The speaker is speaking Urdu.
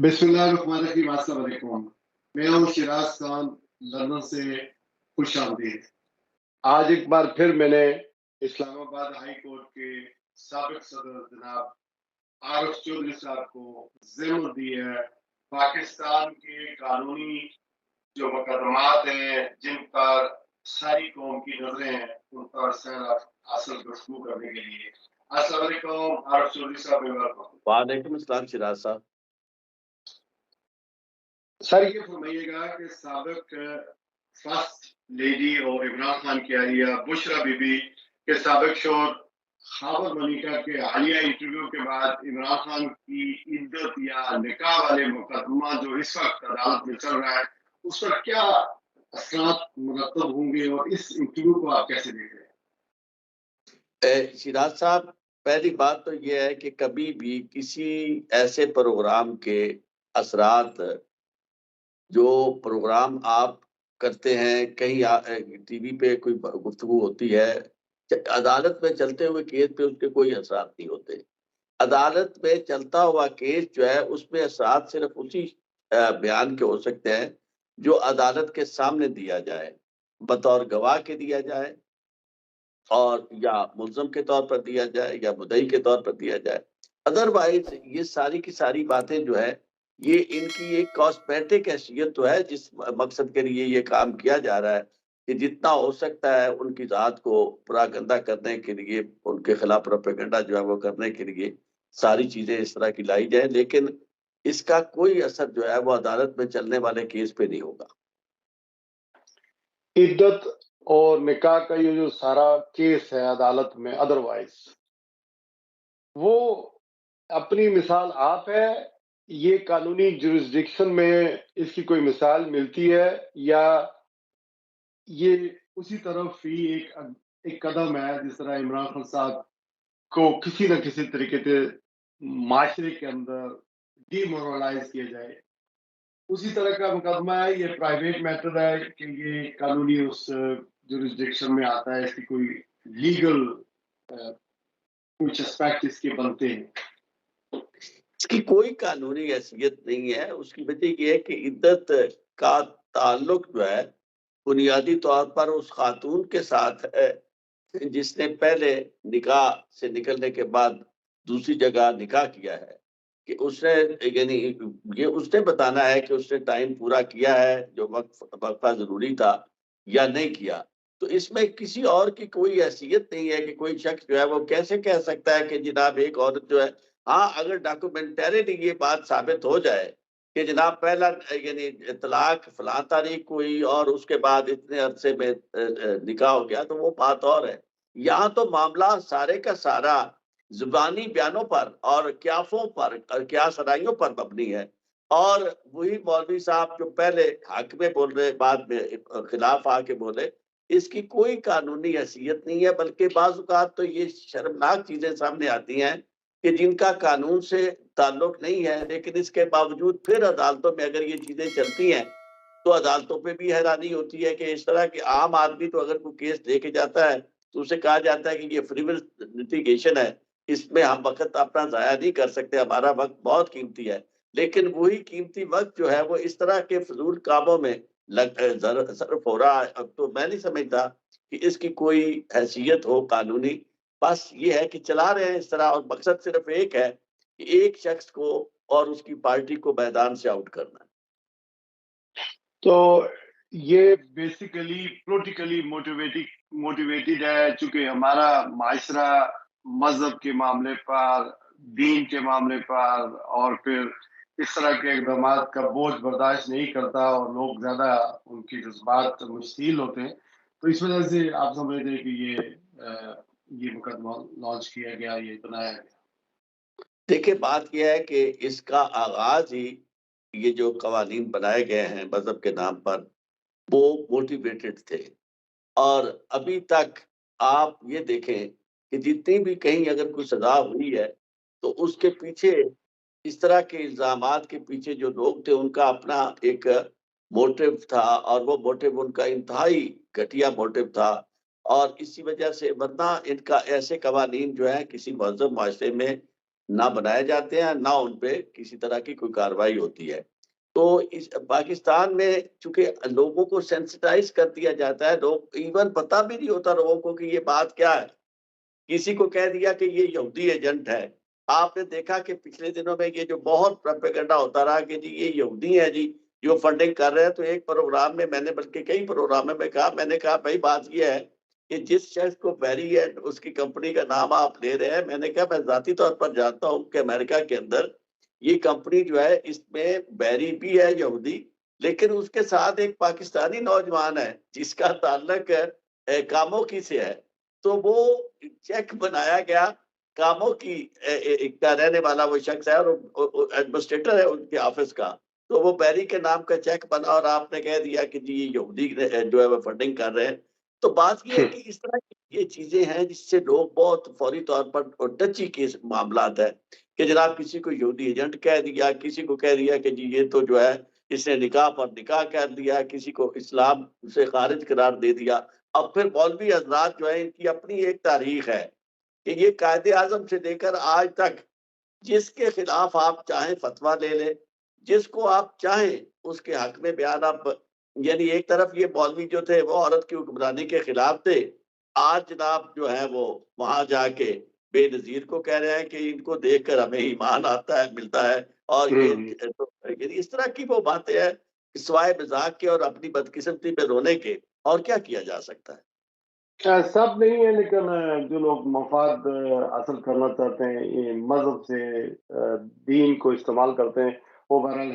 بسم اللہ الرحمن الرحیم، السلام علیکم۔ میں ہوں شیراز خان، لندن سے۔ خوش آمدید۔ آج ایک بار پھر میں نے اسلام آباد ہائی کورٹ کے سابق صدر جناب عارف چودھری صاحب کو ذمہ دی ہے پاکستان کے قانونی جو مقدمات ہیں جن پر ساری قوم کی نظریں ہیں ان پر سیر حاصل گفتگو کرنے کے لیے۔ السلام علیکم عارف چودھری صاحب، وعلیکم السلام شیراز صاحب۔ سر یہ فرمائیے گا کہ سابق فرسٹ لیڈی اور عمران خان کی اہلیہ بشرا بی بی کے سابق شوہر خاور منیکا کے حالیہ انٹرویو کے بعد عمران خان کی عدت یا نکاح والے مقدمہ جو اس وقت عدالت میں چل رہا ہے اس پر کیا اثرات مرتب ہوں گے اور اس انٹرویو کو آپ کیسے دیکھ رہے ہیں؟ شیراز صاحب، پہلی بات تو یہ ہے کہ کبھی بھی کسی ایسے پروگرام کے اثرات جو پروگرام آپ کرتے ہیں، کہیں ٹی وی پہ کوئی گفتگو ہوتی ہے، عدالت میں چلتے ہوئے کیس پہ اس کے کوئی اثرات نہیں ہوتے۔ عدالت میں چلتا ہوا کیس جو ہے اس میں اثرات صرف اسی بیان کے ہو سکتے ہیں جو عدالت کے سامنے دیا جائے، بطور گواہ کے دیا جائے اور یا ملزم کے طور پر دیا جائے یا مدعی کے طور پر دیا جائے۔ ادروائز یہ ساری کی ساری باتیں جو ہے یہ ان کی ایک کاسمیٹک حیثیت تو ہے جس مقصد کے لیے یہ کام کیا جا رہا ہے کہ جتنا ہو سکتا ہے ان کی ذات کو پراگندہ کرنے کے لیے، ان کے خلاف پروپیگنڈا جو ہے وہ کرنے کے لیے ساری چیزیں اس طرح کی لائی جائیں، لیکن اس کا کوئی اثر جو ہے وہ عدالت میں چلنے والے کیس پہ نہیں ہوگا۔ عدت اور نکاح کا یہ جو سارا کیس ہے عدالت میں ادروائز، وہ اپنی مثال آپ ہے، یہ قانونی جورسڈکشن میں اس کی کوئی مثال ملتی ہے یا یہ اسی طرف ہی ایک قدم ہے جس طرح عمران خان صاحب کو کسی نہ کسی طریقے سے معاشرے کے اندر ڈی مورلائز کیا جائے، اسی طرح کا مقدمہ ہے؟ یہ پرائیویٹ میٹر ہے کہ یہ قانونی اس جورسڈکشن میں آتا ہے، اس کی کوئی لیگل کچھ اسپیکٹ اس کے بنتے ہیں؟ اس کی کوئی قانونی حیثیت نہیں ہے۔ اس کی وجہ یہ ہے کہ عدت کا تعلق جو ہے بنیادی طور پر اس خاتون کے ساتھ ہے جس نے پہلے نکاح سے نکلنے کے بعد دوسری جگہ نکاح کیا ہے، کہ اس نے یعنی یہ اس نے بتانا ہے کہ اس نے ٹائم پورا کیا ہے جو وقفہ ضروری تھا یا نہیں کیا۔ تو اس میں کسی اور کی کوئی حیثیت نہیں ہے کہ کوئی شخص جو ہے وہ کیسے کہہ سکتا ہے کہ جناب ایک عورت جو ہے، ہاں اگر ڈاکومنٹریلی یہ بات ثابت ہو جائے کہ جناب پہلا یعنی طلاق فلاں تاریخ ہوئی اور اس کے بعد اتنے عرصے میں نکاح ہو گیا تو وہ بات اور ہے۔ یہاں تو معاملہ سارے کا سارا زبانی بیانوں پر اور قیافوں پر اور قیاس ارائیوں پر مبنی ہے، اور وہی مولوی صاحب جو پہلے حق میں بول رہے بعد میں خلاف آ کے بولے، اس کی کوئی قانونی حیثیت نہیں ہے، بلکہ بعض اوقات تو یہ شرمناک چیزیں سامنے آتی ہیں کہ جن کا قانون سے تعلق نہیں ہے، لیکن اس کے باوجود پھر عدالتوں میں اگر یہ چیزیں چلتی ہیں تو عدالتوں پہ بھی حیرانی ہوتی ہے کہ اس طرح کے عام آدمی تو اگر کوئی کیس لے کے جاتا ہے تو اسے کہا جاتا ہے کہ یہ فریول لٹیگیشن ہے، اس میں ہم وقت اپنا ضائع نہیں کر سکتے، ہمارا وقت بہت قیمتی ہے۔ لیکن وہی قیمتی وقت جو ہے وہ اس طرح کے فضول کاموں میں صرف ہو رہا ہے۔ اب تو میں نہیں سمجھتا کہ اس کی کوئی حیثیت ہو قانونی، بس یہ ہے کہ چلا رہے ہیں اس طرح، اور مقصد صرف ایک ہے کہ ایک شخص کو اور اس کی پارٹی کو میدان سے آؤٹ کرنا ہے۔ تو یہ بیسیکلی پولیٹیکلی موٹیویٹڈ ہے، چونکہ ہمارا معاشرہ مذہب کے معاملے پر، دین کے معاملے پر اور پھر اس طرح کے اقدامات کا بوجھ برداشت نہیں کرتا اور لوگ زیادہ ان کے جذبات مشتعل ہوتے ہیں، تو اس وجہ سے آپ سمجھتے ہیں کہ یہ مقدمہ لانچ کیا گیا، یہ بنایا گیا۔ دیکھیں بات یہ ہے کہ اس کا آغاز ہی یہ جو قوانین بنائے گئے ہیں مذہب کے نام پر وہ موٹیویٹڈ تھے، اور ابھی تک آپ یہ دیکھیں کہ جتنی بھی کہیں اگر کوئی سزا ہوئی ہے تو اس کے پیچھے اس طرح کے الزامات کے پیچھے جو لوگ تھے ان کا اپنا ایک موٹیو تھا، اور وہ موٹیو ان کا انتہائی گھٹیا موٹیو تھا، اور اسی وجہ سے ورنہ ان کا ایسے قوانین جو ہیں کسی مہذب معاشرے میں نہ بنائے جاتے ہیں، نہ ان پہ کسی طرح کی کوئی کارروائی ہوتی ہے۔ تو اس پاکستان میں چونکہ لوگوں کو سینسٹائز کر دیا جاتا ہے، لوگ ایون پتہ بھی نہیں ہوتا لوگوں کو کہ یہ بات کیا ہے۔ کسی کو کہہ دیا کہ یہ یہودی ایجنٹ ہے۔ آپ نے دیکھا کہ پچھلے دنوں میں یہ جو بہت پروپیگنڈا ہوتا رہا کہ جی یہ یہودی ہے جی، جو فنڈنگ کر رہے ہیں، تو ایک پروگرام میں میں نے بلکہ کئی پروگراموں میں کہا بھائی بات یہ ہے کہ جس شخص کو بیری ہے اس کی کمپنی کا نام آپ لے رہے ہیں، میں نے کہا میں ذاتی طور پر جانتا ہوں کہ امریکہ کے اندر یہ کمپنی جو ہے اس میں بیری بھی ہے یہودی، لیکن اس کے ساتھ ایک پاکستانی نوجوان ہے جس کا تعلق کاموں کی سے ہے، تو وہ چیک بنایا گیا کاموں کی کا رہنے والا وہ شخص ہے اور ایڈمنسٹریٹر ہے ان کے آفس کا، تو وہ بیری کے نام کا چیک بنا اور آپ نے کہہ دیا کہ جی یہ یہودی جو ہے وہ فنڈنگ کر رہے ہیں۔ تو بات یہ ہے کہ اس طرح کی یہ چیزیں ہیں جس سے لوگ بہت فوری طور پر ٹچی کے معاملات ہے کہ جناب کسی کو یہودی ایجنٹ کہہ دیا، کسی کو کہہ دیا کہ جی یہ تو جو ہے اس نے نکاح پر نکاح کر دیا، کسی کو اسلام سے خارج قرار دے دیا۔ اب پھر مولوی حضرات جو ہے ان کی اپنی ایک تاریخ ہے کہ یہ قائد اعظم سے لے کر آج تک جس کے خلاف آپ چاہیں فتویٰ لے لیں، جس کو آپ چاہیں اس کے حق میں بیان آپ، یعنی ایک طرف یہ مولوی جو تھے وہ عورت کی حکمرانی کے خلاف تھے، آج جناب جو ہے وہ وہاں جا کے بے نظیر کو کہہ رہے ہیں کہ ان کو دیکھ کر ہمیں ایمان آتا ہے ملتا ہے، اور یہ یعنی اس طرح کی وہ باتیں ہیں سوائے مزاق کے اور اپنی بدقسمتی پہ رونے کے اور کیا کیا جا سکتا ہے۔ سب نہیں ہے، لیکن جو لوگ مفاد حاصل کرنا چاہتے ہیں یہ مذہب سے دین کو استعمال کرتے ہیں، وہ بہرحال